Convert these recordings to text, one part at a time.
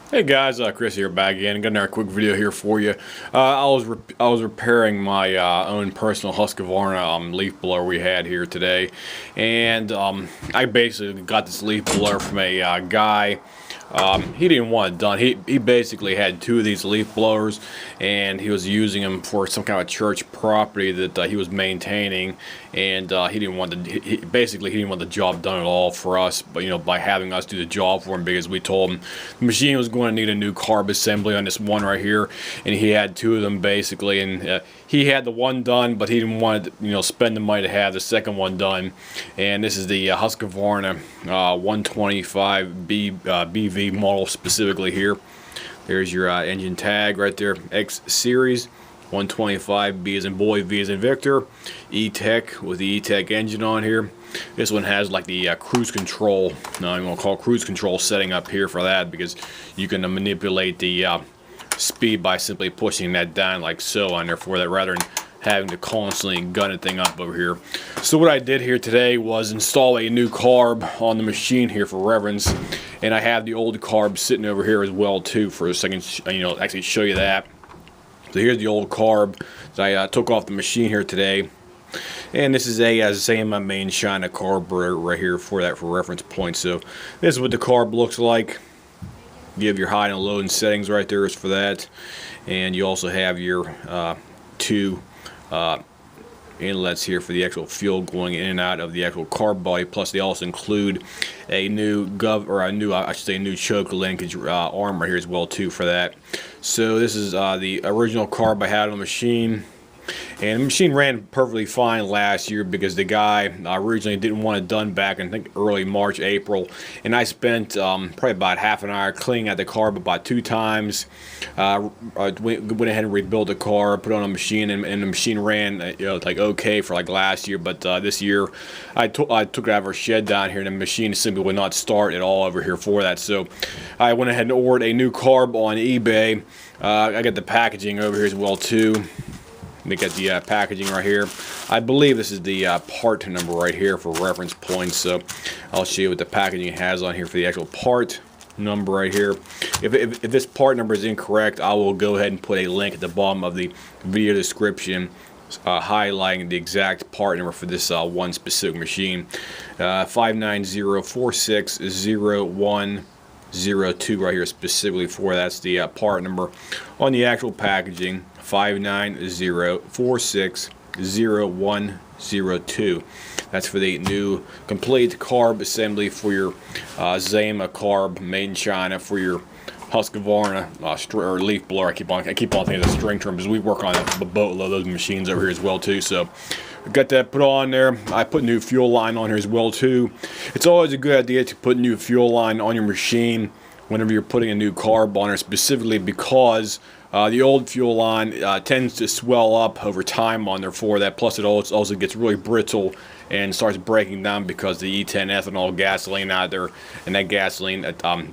Hey guys, Chris here back again. Got another quick video here for you. I was repairing my own personal Husqvarna leaf blower we had here today, and I basically got this leaf blower from a guy. He didn't want it done. He basically had two of these leaf blowers, and he was using them for some kind of church property that he was maintaining, and he didn't want basically he didn't want the job done at all for us. But by having us do the job for him, because we told him the machine was going to need a new carb assembly on this one right here, and he had two of them basically, and he had the one done, but he didn't want to spend the money to have the second one done. And this is the Husqvarna 125B BV model specifically here. There's your engine tag right there, X series 125, B as in boy, V as in Victor, E-Tech with the E-Tech engine on here. This one has like the cruise control, I'm going to call cruise control setting up here for that, because you can manipulate the speed by simply pushing that down like so on there for that, rather than having to constantly gun the thing up over here. So what I did here today was install a new carb on the machine here for reference, and I have the old carb sitting over here as well too, for a second, actually show you that. So here's the old carb that I took off the machine here today, and this is a Zama main China carburetor right here for that, for reference point. So this is what the carb looks like. You have your high and low settings right there is for that, and you also have your two inlets here for the actual fuel going in and out of the actual carb body. Plus they also include a new new choke linkage arm right here as well too for that. So this is the original carb I had on the machine. And the machine ran perfectly fine last year, because the guy originally didn't want it done back in, I think, early March, April. And I spent probably about half an hour cleaning out the carb about 2 times. I went ahead and rebuilt the car, put it on a machine, and the machine ran like okay for like last year. But this year I took it out of our shed down here, and the machine simply would not start at all over here for that. So I went ahead and ordered a new carb on eBay. I got the packaging over here as well too. They got the packaging right here. I believe this is the part number right here for reference points. So I'll show you what the packaging has on here for the actual part number right here. If this part number is incorrect, I will go ahead and put a link at the bottom of the video description highlighting the exact part number for this one specific machine. 590460102 right here specifically for that's the part number on the actual packaging. 590460102. That's for the new complete carb assembly for your Zama carb made in China for your Husqvarna or leaf blower. I keep on thinking of the string term, because we work on a boatload of those machines over here as well too. So I got that put on there. I put new fuel line on here as well too. It's always a good idea to put new fuel line on your machine whenever you're putting a new carb on it, specifically because the old fuel line tends to swell up over time on there for that. Plus it also gets really brittle and starts breaking down because the E10 ethanol gasoline out there, and that gasoline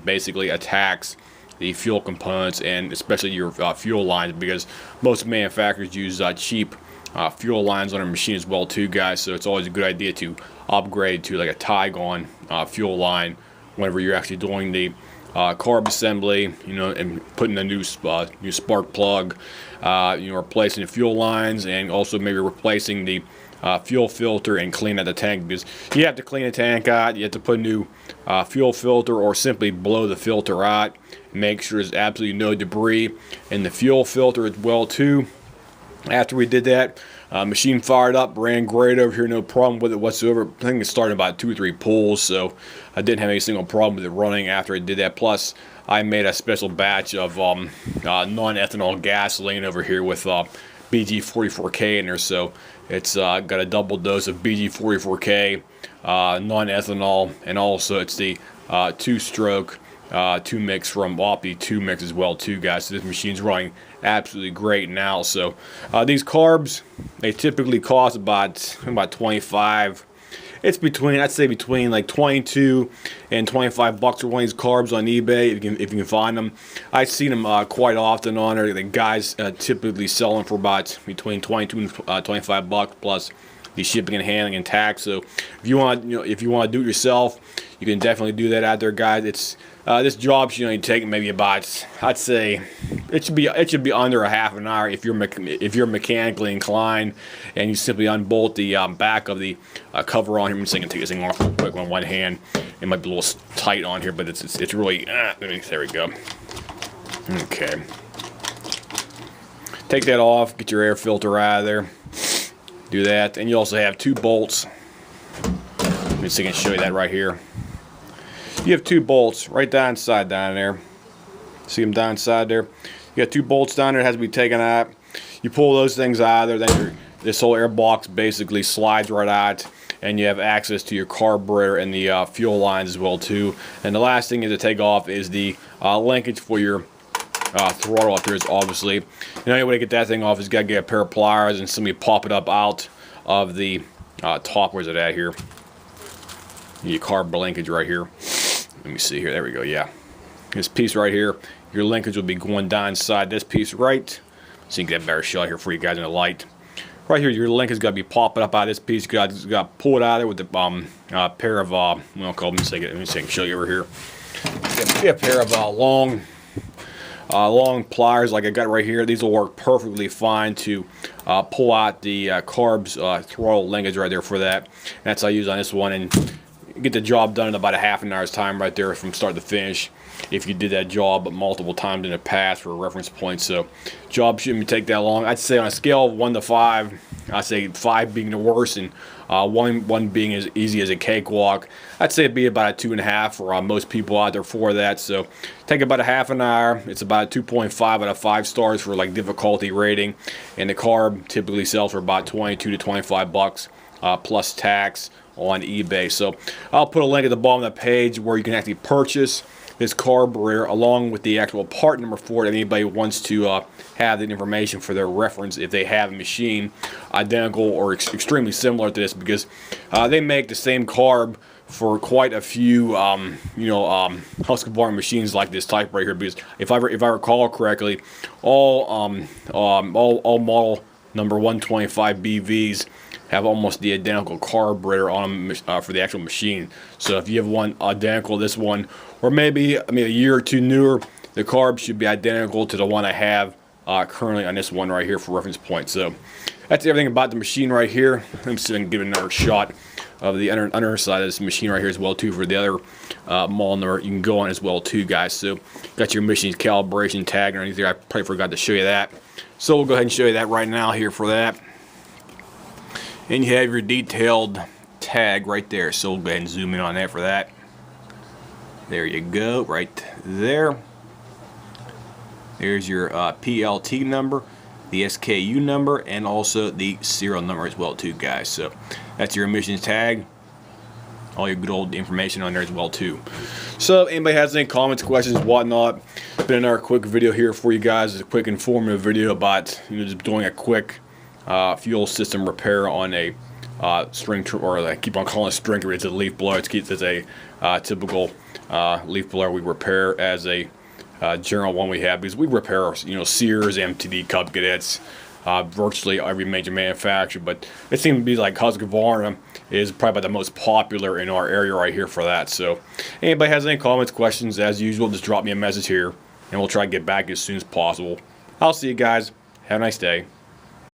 basically attacks the fuel components, and especially your fuel lines, because most manufacturers use cheap fuel lines on their machine as well too, guys. So it's always a good idea to upgrade to like a Tygon fuel line whenever you're actually doing the carb assembly, and putting a new spark plug, replacing the fuel lines, and also maybe replacing the fuel filter and clean out the tank, because you have to clean the tank out. You have to put a new fuel filter, or simply blow the filter out. Make sure there's absolutely no debris in the fuel filter as well too. After we did that, machine fired up, ran great over here, no problem with it whatsoever. I think it started about 2 or 3 pulls, so I didn't have any single problem with it running after I did that. Plus, I made a special batch of non-ethanol gasoline over here with BG44K in there, so it's got a double dose of BG44K, non-ethanol, and also it's the 2-stroke 2-mix from Opti 2-mix as well too, guys. So this machine's running absolutely great now. So these carbs, they typically cost about 25. It's I'd say between like 22 and 25 bucks for one of these carbs on eBay, if you can find them. I've seen them quite often on there. The guys typically sell them for about between 22 and 25 bucks plus the shipping and handling and tax. So if you want, if you want to do it yourself, you can definitely do that out there, guys. It's this job should only take maybe about, I'd say, it should be under a half an hour if you're mechanically inclined, and you simply unbolt the back of the cover on here. I'm just going to take this thing off real quick on one hand. It might be a little tight on here, but it's really there we go. Okay. Take that off. Get your air filter out of there. Do that, and you also have 2 bolts. Let me see if I can show you that right here. You have 2 bolts right down there. See them down inside there? You got 2 bolts down there. It has to be taken out. You pull those things out of there, then this whole air box basically slides right out, and you have access to your carburetor and the fuel lines as well too. And the last thing to take off is the linkage for your throttle up here. Is obviously, the only way to get that thing off is you gotta get a pair of pliers and somebody pop it up out of the top. Where's it at here? Your carb linkage right here. Let me see here. There we go. Yeah, this piece right here. Your linkage will be going down inside this piece right. So you can get a better shot here for you guys in the light. Right here, your linkage got to be popping up out of this piece. You got to pull it out of there with the pair of let me see if I can show you over here. Get a pair of long pliers like I got right here. These will work perfectly fine to pull out the carbs throttle linkage right there for that. And that's how I use on this one, and get the job done in about a half an hour's time right there from start to finish, if you did that job multiple times in the past for a reference point. So job shouldn't take that long. I'd say on a scale of 1 to 5, I'd say 5 being the worst and one being as easy as a cakewalk. I'd say it'd be about a 2.5 for most people out there for that. So take about a half an hour. It's about a 2.5 out of 5 stars for like difficulty rating, and the carb typically sells for about 22 to 25 bucks plus tax on eBay. So I'll put a link at the bottom of the page where you can actually purchase this carburetor along with the actual part number for it if anybody wants to have that information for their reference if they have a machine identical or extremely similar to this, because they make the same carb for quite a few husqvarna machines like this type right here. Because if I recall correctly, all model number 125 BVs have almost the identical carburetor on them for the actual machine. So if you have one identical to this one, or maybe a year or 2 newer, the carb should be identical to the one I have currently on this one right here for reference point. So that's everything about the machine right here. Let me see if I can give another shot of the underside of this machine right here as well too for the other model number you can go on as well too, guys. So got your machine's calibration tag underneath there. I probably forgot to show you that. So we'll go ahead and show you that right now here for that. And you have your detailed tag right there. So we'll go ahead and zoom in on that for that. There you go, right there. There's your PLT number, the SKU number, and also the serial number as well too, guys. So that's your emissions tag. All your good old information on there as well too. So if anybody has any comments, questions, whatnot, been another quick video here for you guys. It's a quick informative video about just doing a quick fuel system repair on a string, or I keep on calling it string, it's a leaf blower. It's a typical leaf blower we repair as a general one we have, because we repair Sears, MTD, Cub Cadets, virtually every major manufacturer. But it seems to be like Husqvarna is probably the most popular in our area right here for that. So anybody has any comments, questions, as usual, just drop me a message here and we'll try to get back as soon as possible. I'll see you guys. Have a nice day.